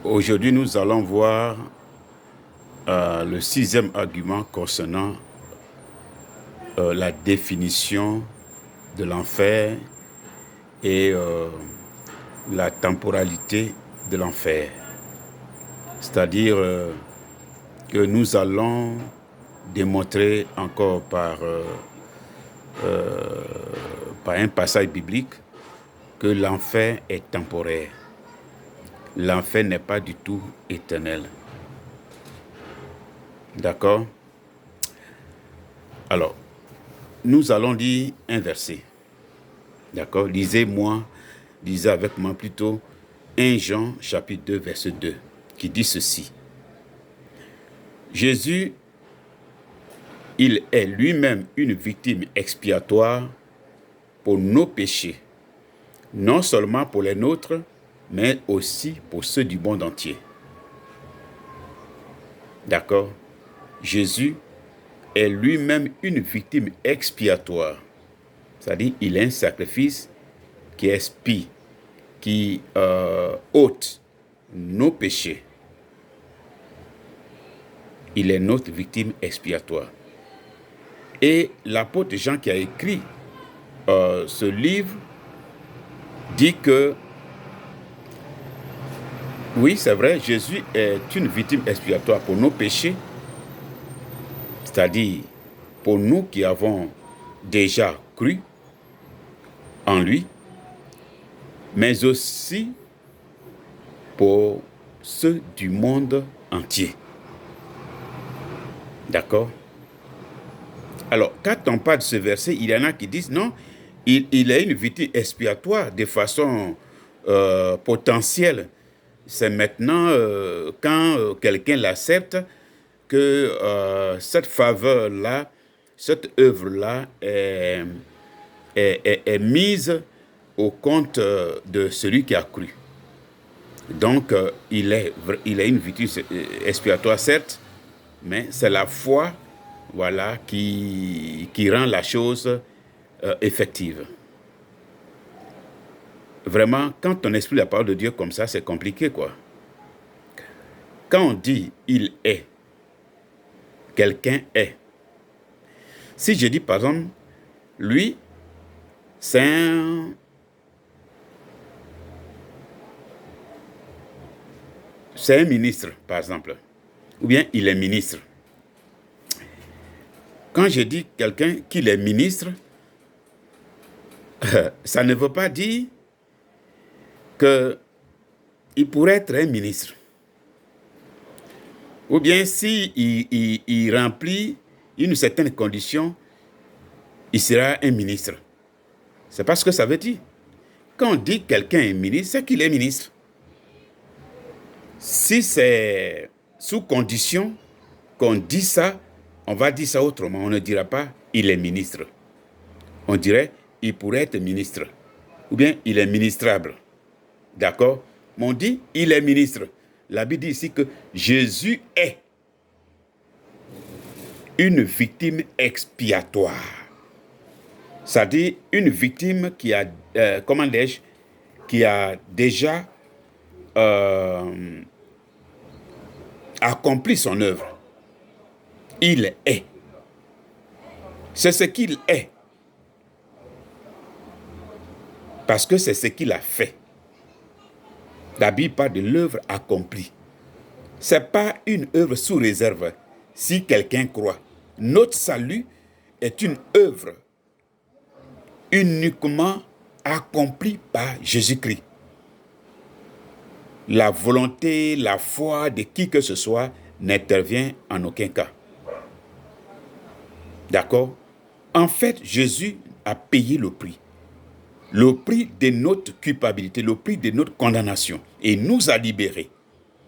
Aujourd'hui, nous allons voir le sixième argument concernant la définition de l'enfer et la temporalité de l'enfer. C'est-à-dire que nous allons démontrer encore par un passage biblique que l'enfer est temporaire. L'enfer n'est pas du tout éternel. D'accord? Alors, nous allons lire un verset. D'accord? Lisez avec moi plutôt 1 Jean chapitre 2 verset 2 qui dit ceci. Jésus, il est lui-même une victime expiatoire pour nos péchés, non seulement pour les nôtres, mais aussi pour ceux du monde entier. D'accord? Jésus est lui-même une victime expiatoire. C'est-à-dire, il est un sacrifice qui expie, qui ôte nos péchés. Il est notre victime expiatoire. Et l'apôtre Jean qui a écrit ce livre dit que oui, c'est vrai, Jésus est une victime expiatoire pour nos péchés, c'est-à-dire pour nous qui avons déjà cru en lui, mais aussi pour ceux du monde entier. D'accord? Alors, quand on parle de ce verset, il y en a qui disent non, il est une victime expiatoire de façon potentielle. C'est maintenant, quand quelqu'un l'accepte, que cette faveur-là, cette œuvre-là est mise au compte de celui qui a cru. Donc, il est une victime expiatoire, certes, mais c'est la foi, voilà, qui rend la chose effective. Vraiment, quand on explique la parole de Dieu comme ça, c'est compliqué, quoi. Quand on dit « il est », quelqu'un est. Si je dis, par exemple, lui, c'est un ministre, par exemple, ou bien il est ministre. Quand je dis quelqu'un qu'il est ministre, ça ne veut pas dire qu'il pourrait être un ministre. Ou bien si il remplit une certaine condition, il sera un ministre. C'est pas ce que ça veut dire. Quand on dit quelqu'un est ministre, c'est qu'il est ministre. Si c'est sous condition qu'on dit ça, on va dire ça autrement. On ne dira pas il est ministre. On dirait il pourrait être ministre. Ou bien il est ministrable. D'accord? Mais on dit il est ministre. La Bible dit ici que Jésus est une victime expiatoire. C'est-à-dire une victime qui a, qui a déjà accompli son œuvre. Il est. C'est ce qu'il est. Parce que c'est ce qu'il a fait. La Bible parle de l'œuvre accomplie. Ce n'est pas une œuvre sous réserve. Si quelqu'un croit, notre salut est une œuvre uniquement accomplie par Jésus-Christ. La volonté, la foi de qui que ce soit n'intervient en aucun cas. D'accord? En fait, Jésus a payé le prix. Le prix de notre culpabilité, le prix de notre condamnation, et nous a libérés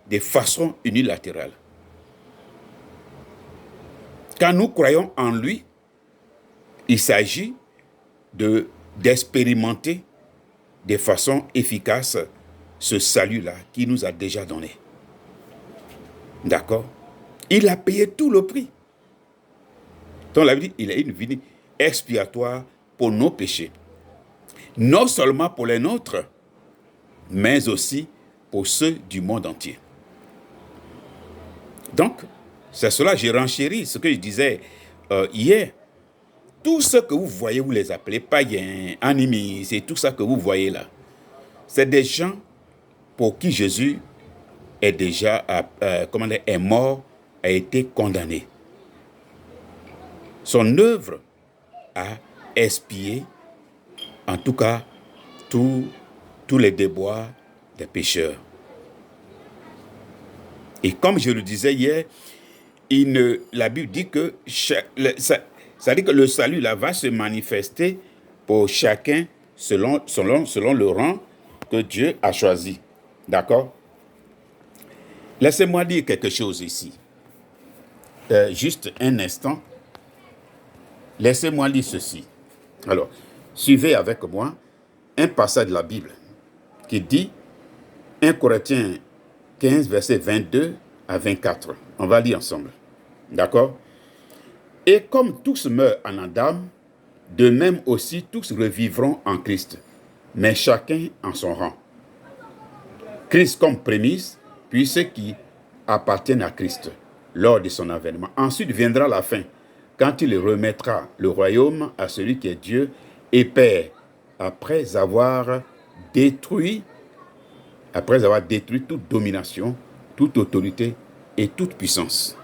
de façon unilatérale. Quand nous croyons en lui, il s'agit d'expérimenter de façon efficace ce salut-là qu'il nous a déjà donné. D'accord? Il a payé tout le prix. Donc la Bible dit, il est une victime expiatoire pour nos péchés. Non seulement pour les nôtres, mais aussi pour ceux du monde entier. Donc, c'est cela, je renchéris ce que je disais hier. Tout ce que vous voyez, vous les appelez païens, animistes, c'est tout ça que vous voyez là. C'est des gens pour qui Jésus est déjà est mort, a été condamné. Son œuvre a expié, en tout cas, tous les déboires des pécheurs. Et comme je le disais hier, la Bible dit que ça dit que le salut là va se manifester pour chacun selon le rang que Dieu a choisi. D'accord? Laissez-moi dire quelque chose ici. Juste un instant. Laissez-moi lire ceci. Alors, suivez avec moi un passage de la Bible qui dit 1 Corinthiens 15, versets 22 à 24. On va lire ensemble. D'accord? Et comme tous meurent en Adam, de même aussi tous revivront en Christ, mais chacun en son rang. Christ comme prémisse, puis ceux qui appartiennent à Christ lors de son avènement. Ensuite viendra la fin, quand il remettra le royaume à celui qui est Dieu et Père, après avoir détruit toute domination, toute autorité et toute puissance.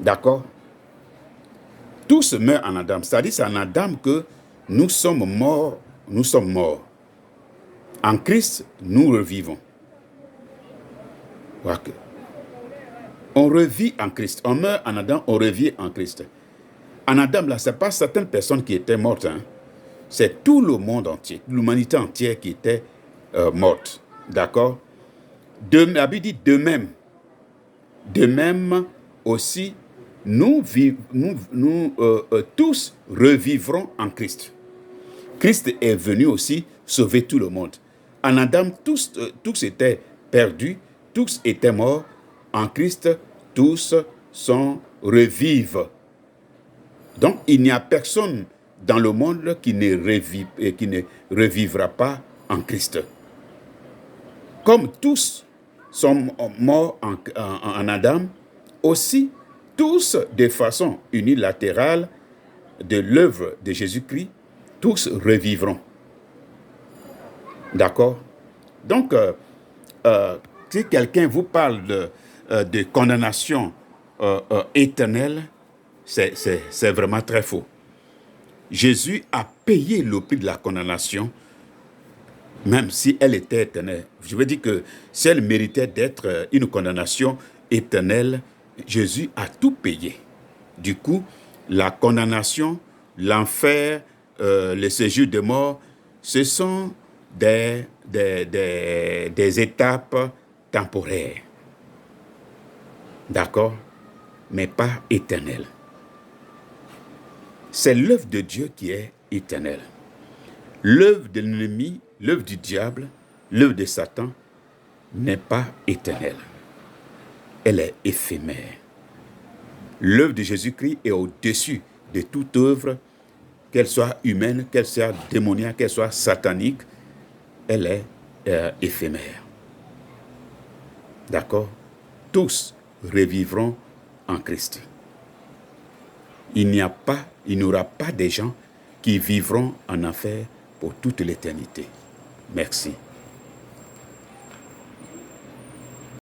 D'accord? Tous meurent en Adam. C'est-à-dire c'est en Adam que nous sommes morts. Nous sommes morts. En Christ, nous revivons. On revit en Christ. On meurt en Adam, on revit en Christ. En Adam, là, ce n'est pas certaines personnes qui étaient mortes. Hein. C'est tout le monde entier, l'humanité entière qui était morte. D'accord? La Bible dit de même. De même aussi, nous tous revivrons en Christ. Christ est venu aussi sauver tout le monde. En Adam, tous étaient perdus, tous étaient morts. En Christ, tous revivent. Donc, il n'y a personne dans le monde qui ne revivra pas en Christ. Comme tous sont morts en Adam, aussi tous de façon unilatérale de l'œuvre de Jésus-Christ, tous revivront. D'accord? Donc, si quelqu'un vous parle de condamnation éternelle, c'est vraiment très faux. Jésus a payé le prix de la condamnation, même si elle était éternelle. Je veux dire que si elle méritait d'être une condamnation éternelle, Jésus a tout payé. Du coup, la condamnation, l'enfer, le séjour de mort, ce sont des étapes temporaires. D'accord? Mais pas éternelles. C'est l'œuvre de Dieu qui est éternelle. L'œuvre de l'ennemi, l'œuvre du diable, l'œuvre de Satan n'est pas éternelle. Elle est éphémère. L'œuvre de Jésus-Christ est au-dessus de toute œuvre, qu'elle soit humaine, qu'elle soit démoniaque, qu'elle soit satanique, elle est éphémère. D'accord? Tous revivront en Christ. Il n'y aura pas des gens qui vivront en enfer pour toute l'éternité. Merci.